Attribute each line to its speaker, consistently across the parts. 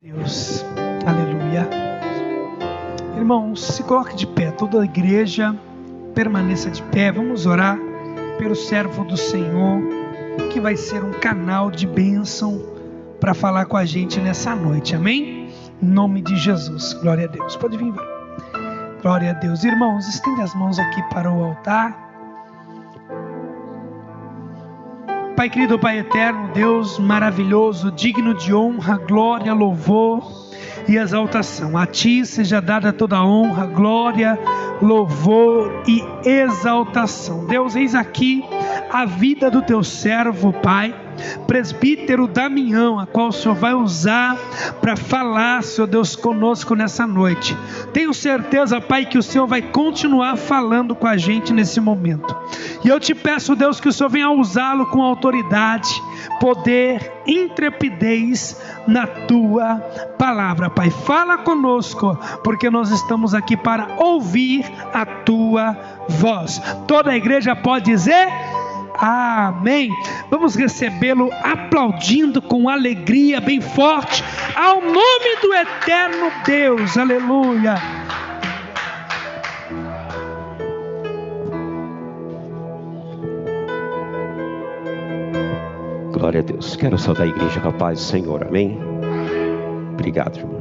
Speaker 1: Deus, aleluia. Irmãos, se coloque de pé, toda a igreja permaneça de pé. Vamos orar pelo servo do Senhor, que vai ser um canal de bênção para falar com a gente nessa noite, amém? Em nome de Jesus, glória a Deus. Pode vir, glória a Deus. Irmãos, estende as mãos aqui para o altar. Pai querido, Pai eterno, Deus maravilhoso, digno de honra, glória, louvor e exaltação. A Ti seja dada toda a honra, glória, louvor e exaltação. Deus, eis aqui a vida do Teu servo, Pai, presbítero Damião, a qual o Senhor vai usar para falar, Senhor Deus, conosco nessa noite. Tenho certeza, Pai, que o Senhor vai continuar falando com a gente nesse momento. E eu te peço, Deus, que o Senhor venha usá-lo com autoridade, poder, intrepidez na Tua palavra, Pai. Fala conosco, porque nós estamos aqui para ouvir a Tua voz. Toda a igreja pode dizer amém. Vamos recebê-lo aplaudindo com alegria bem forte ao nome do eterno Deus, aleluia.
Speaker 2: Glória a Deus. Quero saudar a igreja com a paz do Senhor, amém? Obrigado, irmão.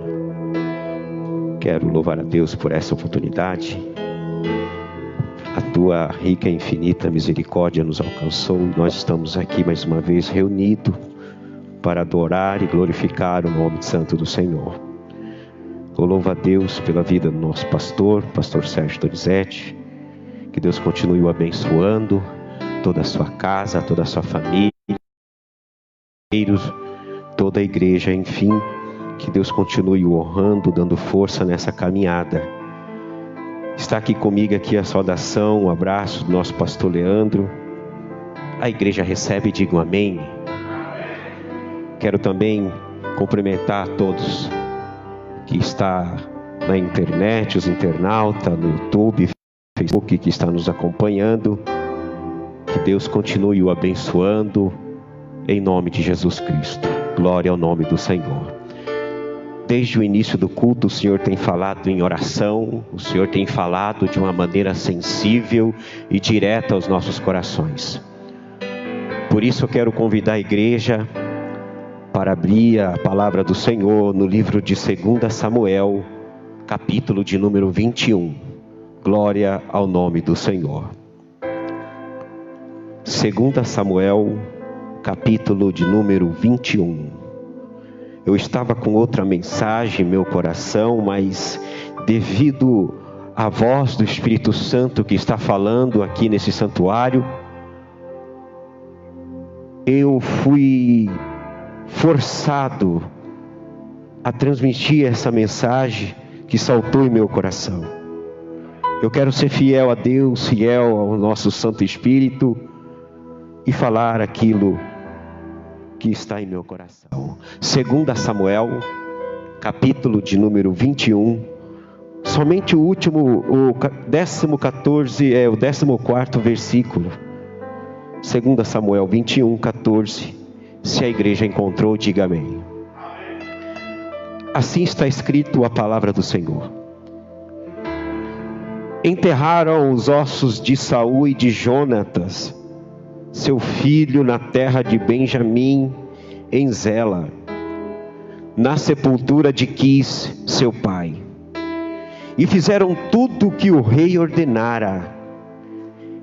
Speaker 2: Quero louvar a Deus por essa oportunidade. A Tua rica e infinita misericórdia nos alcançou. Nós estamos aqui mais uma vez reunidos para adorar e glorificar o nome santo do Senhor. Eu louvo a Deus pela vida do nosso pastor Sérgio Donizete. Que Deus continue o abençoando, toda a sua casa, toda a sua família, toda a igreja, enfim. Que Deus continue o honrando, dando força nessa caminhada. Está aqui comigo aqui a saudação, o abraço do nosso pastor Leandro. A igreja recebe e digam amém. Quero também cumprimentar a todos que está na internet, os internautas, no YouTube, Facebook, que está nos acompanhando. Que Deus continue o abençoando em nome de Jesus Cristo. Glória ao nome do Senhor. Desde o início do culto, o Senhor tem falado em oração, o Senhor tem falado de uma maneira sensível e direta aos nossos corações. Por isso eu quero convidar a igreja para abrir a palavra do Senhor no livro de 2 Samuel, capítulo de número 21. Glória ao nome do Senhor. 2 Samuel, capítulo de número 21. Eu estava com outra mensagem em meu coração, mas devido à voz do Espírito Santo que está falando aqui nesse santuário, eu fui forçado a transmitir essa mensagem que saltou em meu coração. Eu quero ser fiel a Deus, fiel ao nosso Santo Espírito e falar aquilo que está em meu coração. 2 Samuel, capítulo de número 21, somente o último, o 14, o 14º versículo. 2 Samuel 21, 14. Se a igreja encontrou, diga amém. Assim está escrito a palavra do Senhor. Enterraram os ossos de Saul e de Jonatas, seu filho, na terra de Benjamim, em Zela, na sepultura de Quis, seu pai. E fizeram tudo o que o rei ordenara.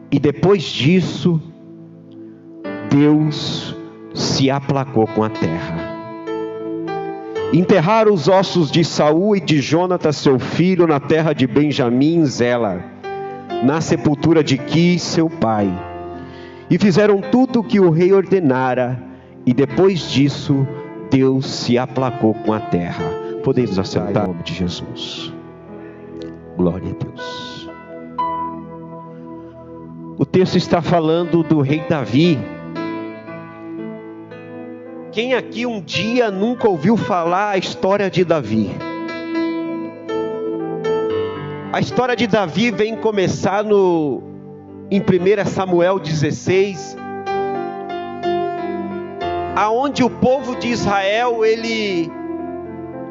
Speaker 2: E depois disso, Deus se aplacou com a terra. Enterraram os ossos de Saul e de Jonatas, seu filho, na terra de Benjamim, em Zela, na sepultura de Quis, seu pai. E fizeram tudo o que o rei ordenara, e depois disso, Deus se aplacou com a terra. Podemos assentar em nome de Jesus. Glória a Deus. O texto está falando do rei Davi. Quem aqui um dia nunca ouviu falar a história de Davi? A história de Davi vem começar em 1 Samuel 16, aonde o povo de Israel, ele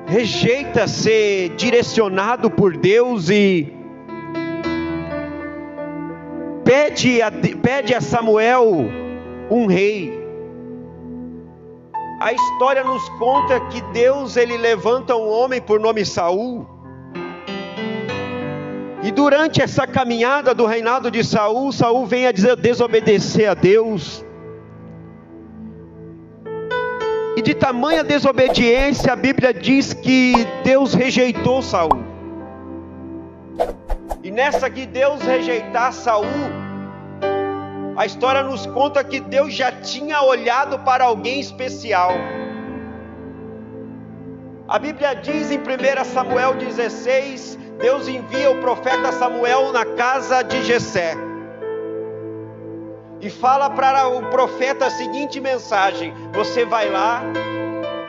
Speaker 2: rejeita ser direcionado por Deus e pede a Samuel um rei. A história nos conta que Deus ele levanta um homem por nome Saul. E durante essa caminhada do reinado de Saul, Saul vem a desobedecer a Deus. E de tamanha desobediência, a Bíblia diz que Deus rejeitou Saul. E nessa que Deus rejeitar Saul, a história nos conta que Deus já tinha olhado para alguém especial. A Bíblia diz em 1 Samuel 16, Deus envia o profeta Samuel na casa de Jessé. E fala para o profeta a seguinte mensagem: você vai lá,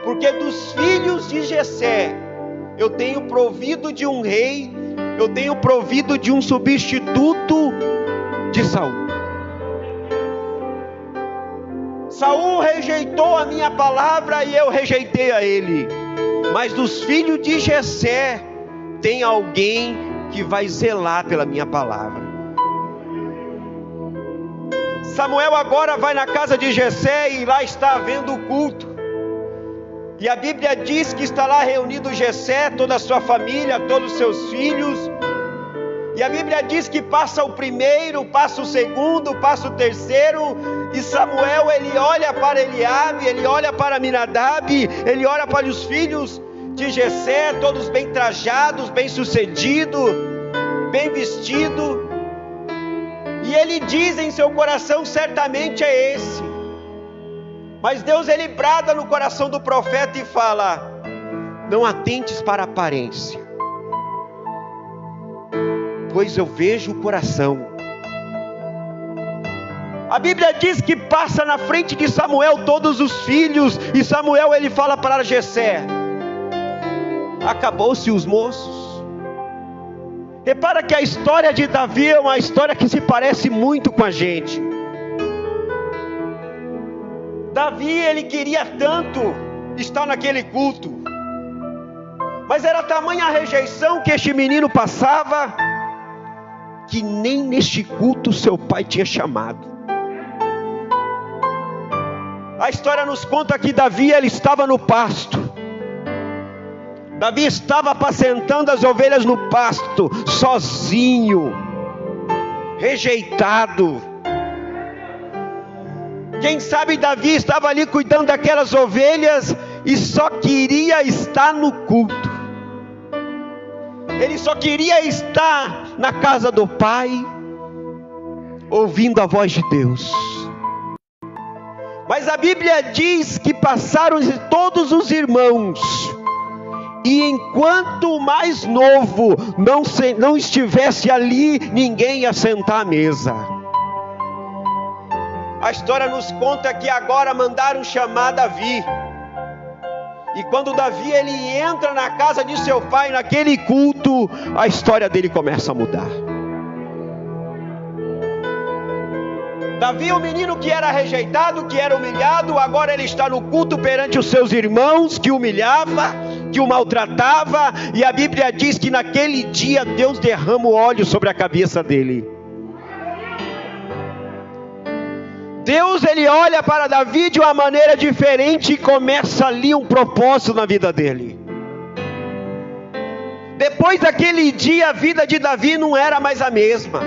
Speaker 2: porque dos filhos de Jessé, eu tenho provido de um rei, eu tenho provido de um substituto de Saul. Saul rejeitou a minha palavra e eu rejeitei a ele. Mas dos filhos de Jessé, tem alguém que vai zelar pela minha palavra. Samuel agora vai na casa de Jessé e lá está havendo o culto. E a Bíblia diz que está lá reunido Jessé, toda a sua família, todos os seus filhos. E a Bíblia diz que passa o primeiro, passa o segundo, passa o terceiro. E Samuel ele olha para Eliabe, ele olha para Aminadab, ele olha para os filhos de Jessé, todos bem trajados, bem sucedidos, bem vestidos. E ele diz em seu coração: certamente é esse. Mas Deus ele brada no coração do profeta e fala: não atentes para a aparência, pois eu vejo o coração. A Bíblia diz que passa na frente de Samuel todos os filhos, e Samuel ele fala para Jessé: acabou-se os moços. Repara que a história de Davi é uma história que se parece muito com a gente. Davi ele queria tanto estar naquele culto, mas era tamanha a rejeição que este menino passava, que nem neste culto seu pai tinha chamado. A história nos conta que Davi ele estava no pasto. Davi estava apacentando as ovelhas no pasto, sozinho, rejeitado. Quem sabe Davi estava ali cuidando daquelas ovelhas e só queria estar no culto. Ele só queria estar na casa do Pai, ouvindo a voz de Deus. Mas a Bíblia diz que passaram todos os irmãos, e enquanto o mais novo não estivesse ali, ninguém ia sentar à mesa. A história nos conta que agora mandaram chamar Davi. E quando Davi ele entra na casa de seu pai, naquele culto, a história dele começa a mudar. Davi, o menino que era rejeitado, que era humilhado, agora ele está no culto perante os seus irmãos, que humilhava, que o maltratava. E a Bíblia diz que naquele dia Deus derrama o óleo sobre a cabeça dele. Deus ele olha para Davi de uma maneira diferente e começa ali um propósito na vida dele. Depois daquele dia a vida de Davi não era mais a mesma.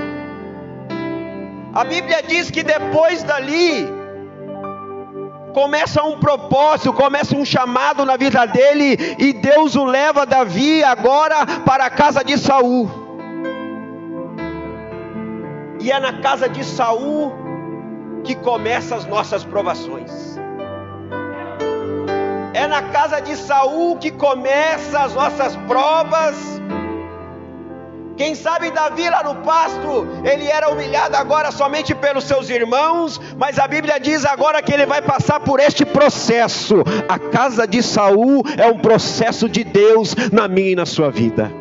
Speaker 2: A Bíblia diz que depois dali começa um propósito, começa um chamado na vida dele, e Deus o leva Davi agora para a casa de Saul. E é na casa de Saul que começam as nossas provações. É na casa de Saul que começam as nossas provas. Quem sabe Davi lá no pasto, ele era humilhado agora somente pelos seus irmãos, mas a Bíblia diz agora que ele vai passar por este processo. A casa de Saul é um processo de Deus na minha e na sua vida.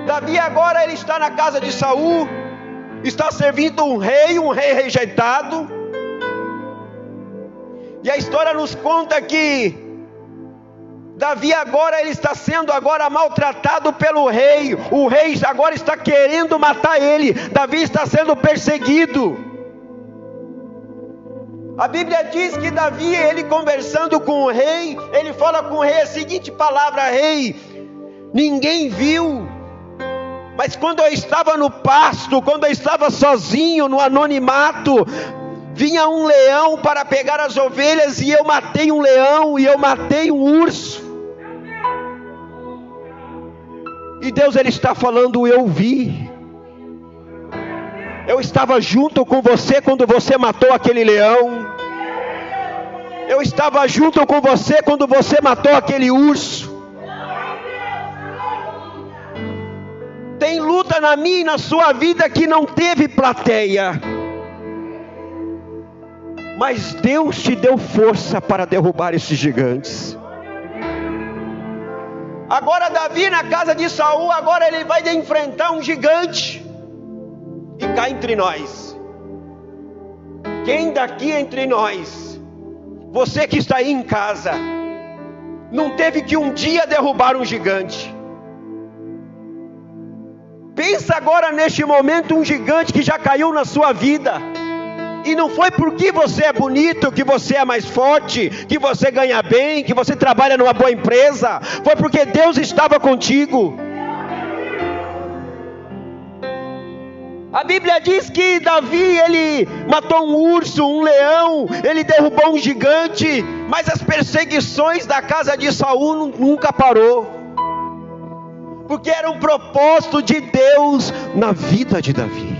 Speaker 2: Davi agora ele está na casa de Saul, está servindo um rei rejeitado. E a história nos conta que Davi agora ele está sendo agora maltratado pelo rei. O rei agora está querendo matar ele. Davi está sendo perseguido. A Bíblia diz que Davi, ele conversando com o rei, ele fala com o rei a seguinte palavra: rei, ninguém viu, mas quando eu estava no pasto, quando eu estava sozinho no anonimato, vinha um leão para pegar as ovelhas, e eu matei um leão, e eu matei um urso. E Deus, ele está falando: eu vi, eu estava junto com você quando você matou aquele leão, eu estava junto com você quando você matou aquele urso. Tem luta na minha e na sua vida que não teve plateia, mas Deus te deu força para derrubar esses gigantes. Agora Davi na casa de Saul, agora ele vai enfrentar um gigante. E cá entre nós, quem daqui entre nós, você que está aí em casa, não teve que um dia derrubar um gigante? Pensa agora neste momento um gigante que já caiu na sua vida. E não foi porque você é bonito, que você é mais forte, que você ganha bem, que você trabalha numa boa empresa. Foi porque Deus estava contigo. A Bíblia diz que Davi, ele matou um urso, um leão, ele derrubou um gigante, mas as perseguições da casa de Saul nunca parou, porque era um propósito de Deus na vida de Davi.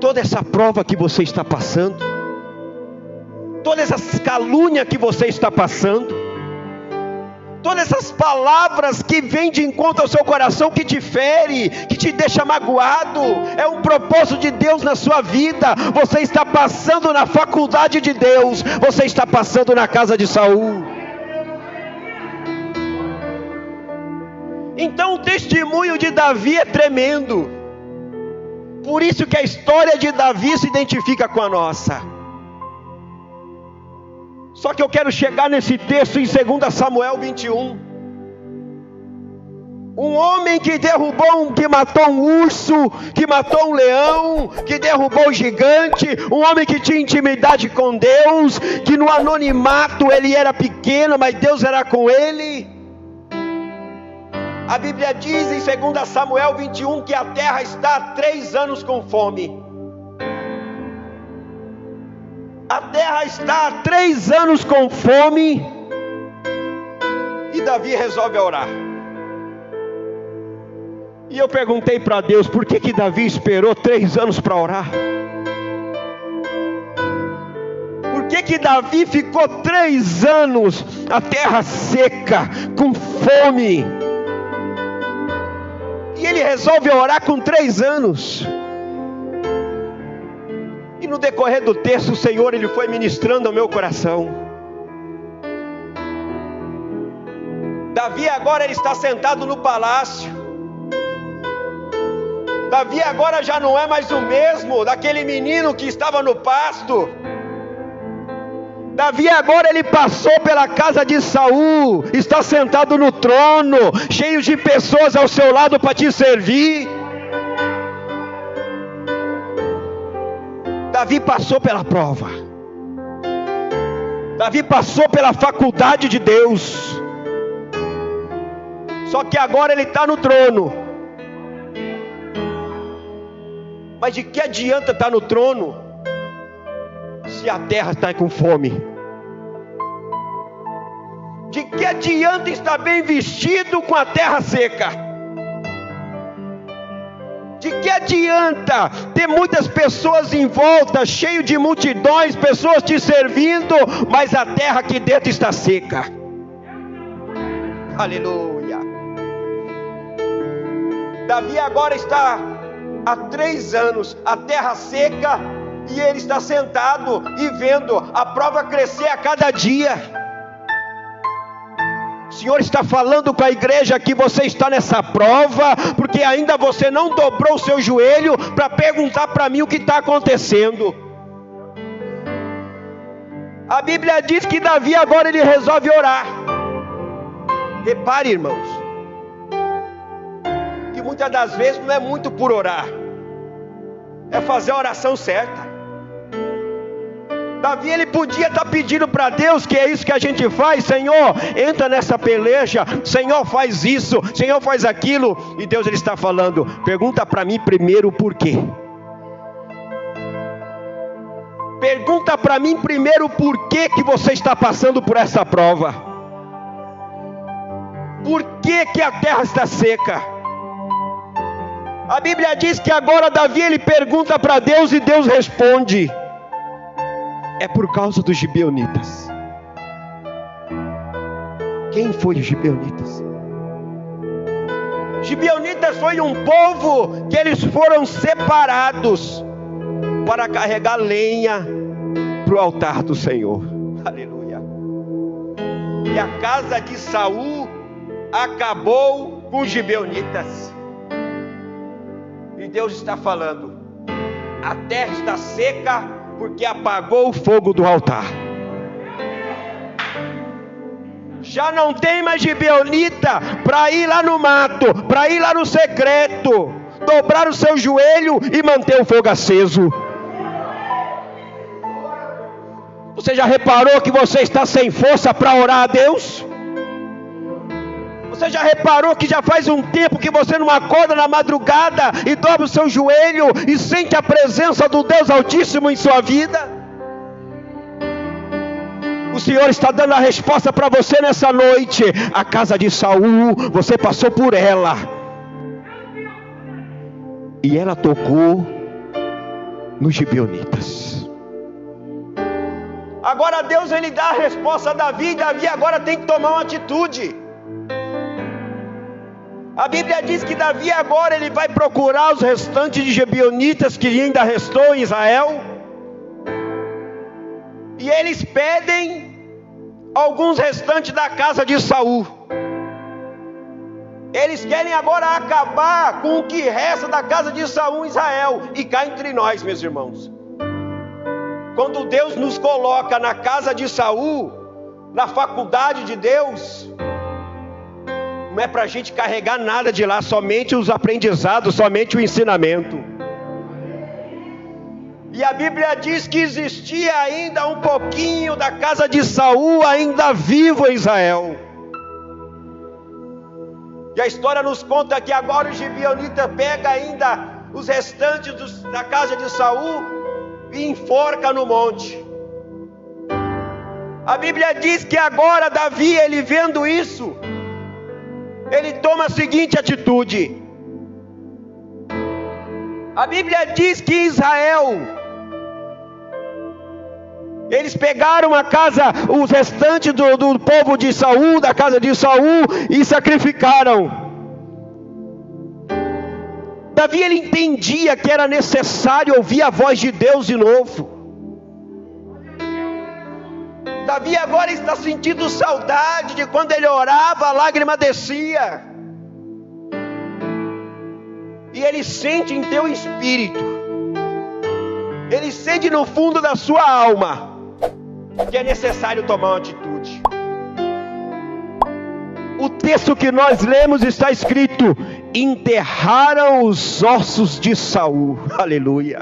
Speaker 2: Toda essa prova que você está passando, todas essas calúnias que você está passando, todas essas palavras que vêm de encontro ao seu coração, que te fere, que te deixa magoado, é um propósito de Deus na sua vida. Você está passando na faculdade de Deus, você está passando na casa de Saul. Então o testemunho de Davi é tremendo. Por isso que a história de Davi se identifica com a nossa. Só que eu quero chegar nesse texto em 2 Samuel 21. Um homem que derrubou, que matou um urso, que matou um leão, que derrubou um gigante. Um homem que tinha intimidade com Deus, que no anonimato ele era pequeno, mas Deus era com ele. A Bíblia diz em 2 Samuel 21 que a terra está há 3 anos com fome. A terra está há 3 anos com fome. E Davi resolve orar. E eu perguntei para Deus, por que Davi esperou 3 anos para orar? Por que Davi ficou 3 anos, a terra seca, com fome? E ele resolve orar com 3 anos. E no decorrer do texto, o Senhor, ele foi ministrando ao meu coração. Davi agora ele está sentado no palácio. Davi agora já não é mais o mesmo daquele menino que estava no pasto. Davi agora ele passou pela casa de Saul, está sentado no trono, cheio de pessoas ao seu lado para te servir. Davi passou pela prova. Davi passou pela faculdade de Deus. Só que agora ele está no trono. Mas de que adianta estar no trono se a terra está com fome? De que adianta estar bem vestido com a terra seca? De que adianta ter muitas pessoas em volta, cheio de multidões, pessoas te servindo, mas a terra aqui dentro está seca? Aleluia. Davi agora está há 3 anos, a terra seca, e ele está sentado e vendo a prova crescer a cada dia. O Senhor está falando com a igreja que você está nessa prova, porque ainda você não dobrou o seu joelho para perguntar para mim o que está acontecendo. A Bíblia diz que Davi agora ele resolve orar. Repare, irmãos, que muitas das vezes não é muito por orar, é fazer a oração certa. Davi, ele podia estar pedindo para Deus, que é isso que a gente faz: Senhor, entra nessa peleja, Senhor, faz isso, Senhor, faz aquilo. E Deus, ele está falando: pergunta para mim primeiro o porquê. Pergunta para mim primeiro o porquê que você está passando por essa prova. Por que a terra está seca? A Bíblia diz que agora Davi, ele pergunta para Deus e Deus responde: é por causa dos gibeonitas. Quem foi os gibeonitas? Gibeonitas foi um povo que eles foram separados para carregar lenha para o altar do Senhor. Aleluia. E a casa de Saul acabou com os gibeonitas. E Deus está falando: a terra está seca porque apagou o fogo do altar. Já não tem mais gibeonita para ir lá no mato, para ir lá no secreto, dobrar o seu joelho e manter o fogo aceso. Você já reparou que você está sem força para orar a Deus? Você já reparou que já faz um tempo que você não acorda na madrugada e dobra o seu joelho e sente a presença do Deus Altíssimo em sua vida? O Senhor está dando a resposta para você nessa noite. A casa de Saul, você passou por ela, e ela tocou nos gibeonitas. Agora Deus, ele dá a resposta a Davi, e Davi agora tem que tomar uma atitude. A Bíblia diz que Davi agora ele vai procurar os restantes de gibeonitas que ainda restou em Israel. E eles pedem alguns restantes da casa de Saul. Eles querem agora acabar com o que resta da casa de Saul em Israel. E cá entre nós, meus irmãos, quando Deus nos coloca na casa de Saul, na faculdade de Deus, não é para a gente carregar nada de lá, somente os aprendizados, somente o ensinamento. E a Bíblia diz que existia ainda um pouquinho da casa de Saul ainda vivo em Israel. E a história nos conta que agora os gibeonitas pegam ainda os restantes da casa de Saul e enforca no monte. A Bíblia diz que agora Davi, ele vendo isso, ele toma a seguinte atitude. A Bíblia diz que em Israel, eles pegaram a casa, os restantes do povo de Saul, da casa de Saul, e sacrificaram. Davi, ele entendia que era necessário ouvir a voz de Deus de novo. Davi agora está sentindo saudade de quando ele orava, a lágrima descia. E ele sente em teu espírito, ele sente no fundo da sua alma, que é necessário tomar uma atitude. O texto que nós lemos está escrito: enterraram os ossos de Saul. Aleluia.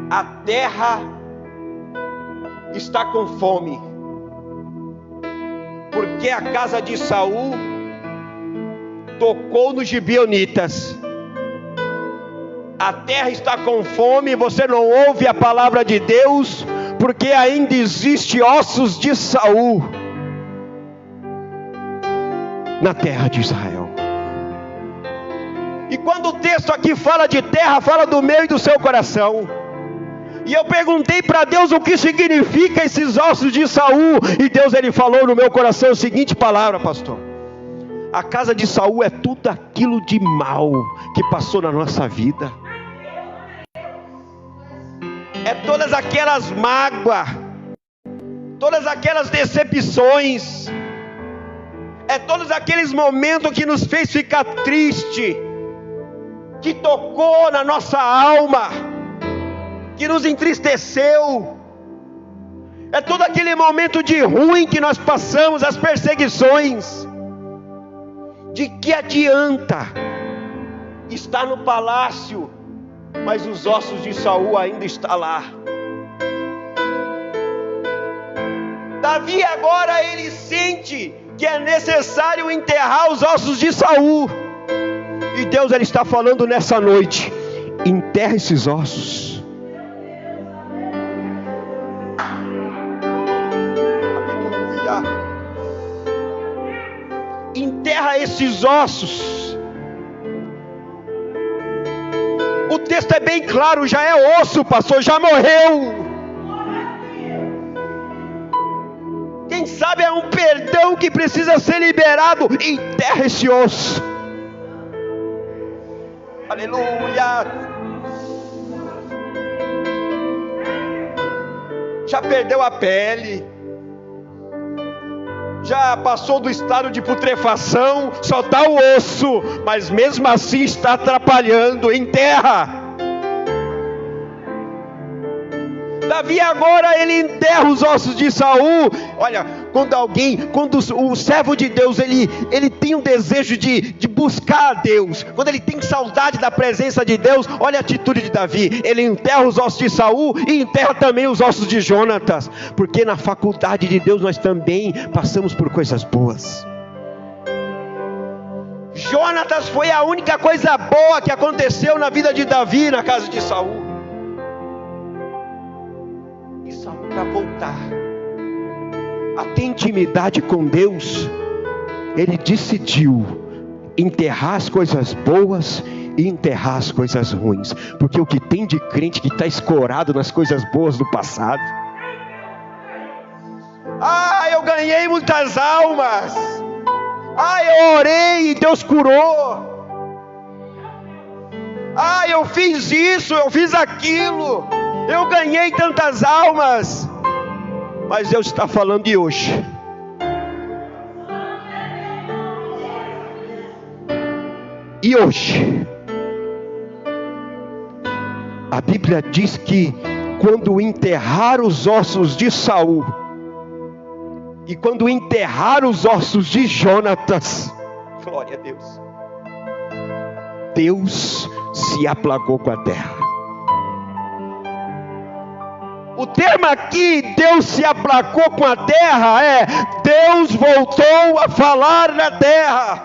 Speaker 2: A terra está com fome, porque a casa de Saul tocou nos gibeonitas. A terra está com fome, você não ouve a palavra de Deus, porque ainda existe ossos de Saul na terra de Israel. E quando o texto aqui fala de terra, fala do meu e do seu coração. E eu perguntei para Deus o que significa esses ossos de Saul, e Deus, ele falou no meu coração a seguinte palavra: pastor, a casa de Saul é tudo aquilo de mal que passou na nossa vida. É todas aquelas mágoas, todas aquelas decepções, é todos aqueles momentos que nos fez ficar triste, que tocou na nossa alma, que nos entristeceu. É todo aquele momento de ruim que nós passamos, as perseguições. De que adianta estar no palácio, mas os ossos de Saul ainda estão lá? Davi agora ele sente que é necessário enterrar os ossos de Saul. E Deus ele está falando nessa noite: enterra esses ossos. Enterra esses ossos. O texto é bem claro, já é osso, pastor, já morreu. Quem sabe é um perdão que precisa ser liberado. Enterra esse osso. Aleluia. Já perdeu a pele, já passou do estado de putrefação, só está o osso, mas mesmo assim está atrapalhando. Enterra. Davi agora ele enterra os ossos de Saul. Olha, quando o servo de Deus ele tem um desejo de buscar a Deus, quando ele tem saudade da presença de Deus, olha a atitude de Davi. Ele enterra os ossos de Saul e enterra também os ossos de Jonatas, porque na faculdade de Deus nós também passamos por coisas boas. Jonatas foi a única coisa boa que aconteceu na vida de Davi na casa de Saul. E Saul, para voltar a ter intimidade com Deus, ele decidiu enterrar as coisas boas e enterrar as coisas ruins, porque o que tem de crente que está escorado nas coisas boas do passado. Eu ganhei muitas almas, eu orei e Deus curou, eu fiz isso, eu fiz aquilo, eu ganhei tantas almas. Mas Deus está falando de hoje. E hoje, a Bíblia diz que quando enterrar os ossos de Saul e quando enterrar os ossos de Jonatas, glória a Deus, Deus se aplacou com a terra. O termo aqui, Deus se aplacou com a terra, Deus voltou a falar na terra.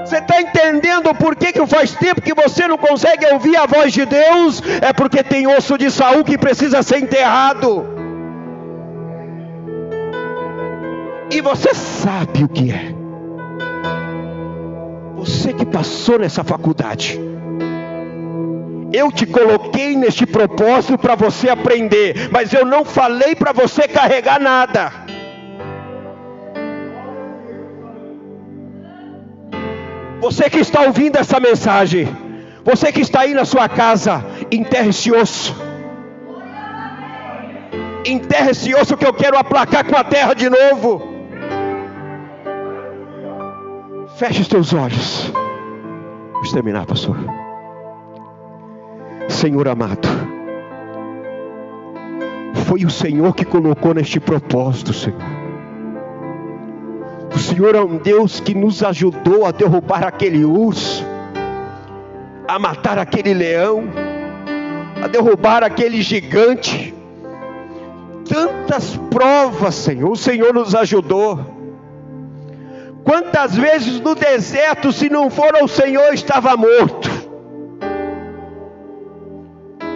Speaker 2: Você está entendendo por que faz tempo que você não consegue ouvir a voz de Deus? É porque tem osso de Saul que precisa ser enterrado. E você sabe o que é. Você que passou nessa faculdade, eu te coloquei neste propósito para você aprender, mas eu não falei para você carregar nada. Você que está ouvindo essa mensagem, você que está aí na sua casa, enterre esse osso. Enterre esse osso que eu quero aplacar com a terra de novo. Feche os teus olhos. Vamos terminar, pastor. Senhor amado, foi o Senhor que colocou neste propósito, Senhor. O Senhor é um Deus que nos ajudou a derrubar aquele urso, a matar aquele leão, a derrubar aquele gigante. Tantas provas, Senhor, o Senhor nos ajudou. Quantas vezes no deserto, se não for o Senhor, estava morto.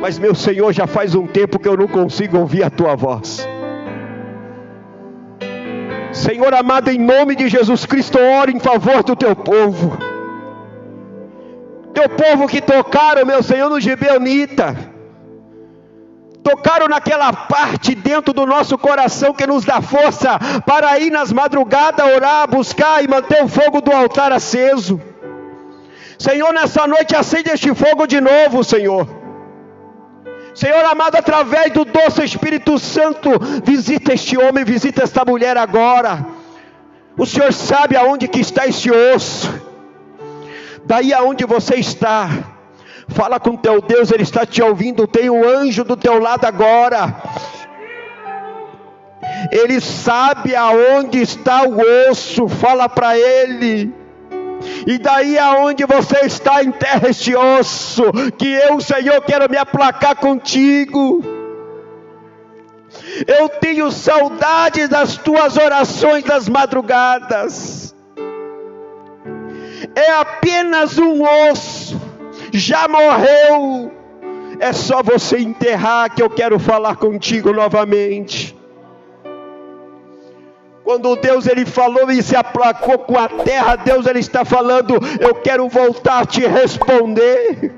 Speaker 2: Mas meu Senhor, já faz um tempo que eu não consigo ouvir a tua voz. Senhor amado, em nome de Jesus Cristo, ore em favor do teu povo. Teu povo que tocaram, meu Senhor, no gibeonita. Tocaram naquela parte dentro do nosso coração que nos dá força para ir nas madrugadas, orar, buscar e manter o fogo do altar aceso. Senhor, nessa noite acende este fogo de novo, Senhor. Senhor amado, através do doce Espírito Santo, visita este homem, visita esta mulher agora. O Senhor sabe aonde que está este osso. Daí aonde você está, fala com teu Deus, Ele está te ouvindo. Tem um anjo do teu lado agora. Ele sabe aonde está o osso, fala para Ele. E daí aonde você está, enterra este osso, que eu, Senhor, quero me aplacar contigo. Eu tenho saudade das tuas orações das madrugadas. É apenas um osso, já morreu. É só você enterrar que eu quero falar contigo novamente. Quando Deus ele falou e se aplacou com a terra, Deus ele está falando, eu quero voltar a te responder.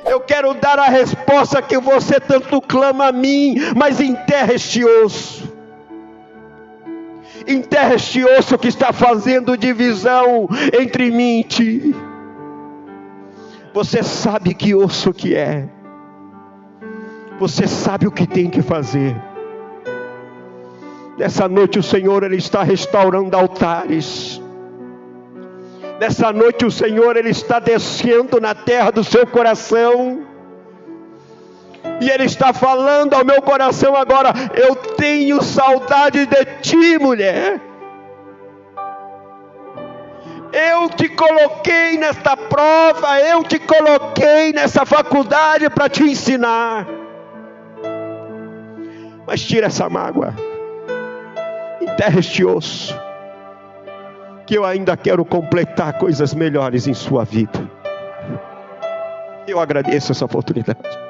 Speaker 2: Eu quero dar a resposta que você tanto clama a mim, mas enterra este osso. Enterra este osso que está fazendo divisão entre mim e ti. Você sabe que osso que é. Você sabe o que tem que fazer. Nessa noite o Senhor ele está restaurando altares. Nessa noite o Senhor ele está descendo na terra do seu coração. E Ele está falando ao meu coração agora: eu tenho saudade de ti, mulher. Eu te coloquei nesta prova, eu te coloquei nessa faculdade para te ensinar. Mas tira essa mágoa. Enterra este osso, que eu ainda quero completar coisas melhores em sua vida. Eu agradeço essa oportunidade.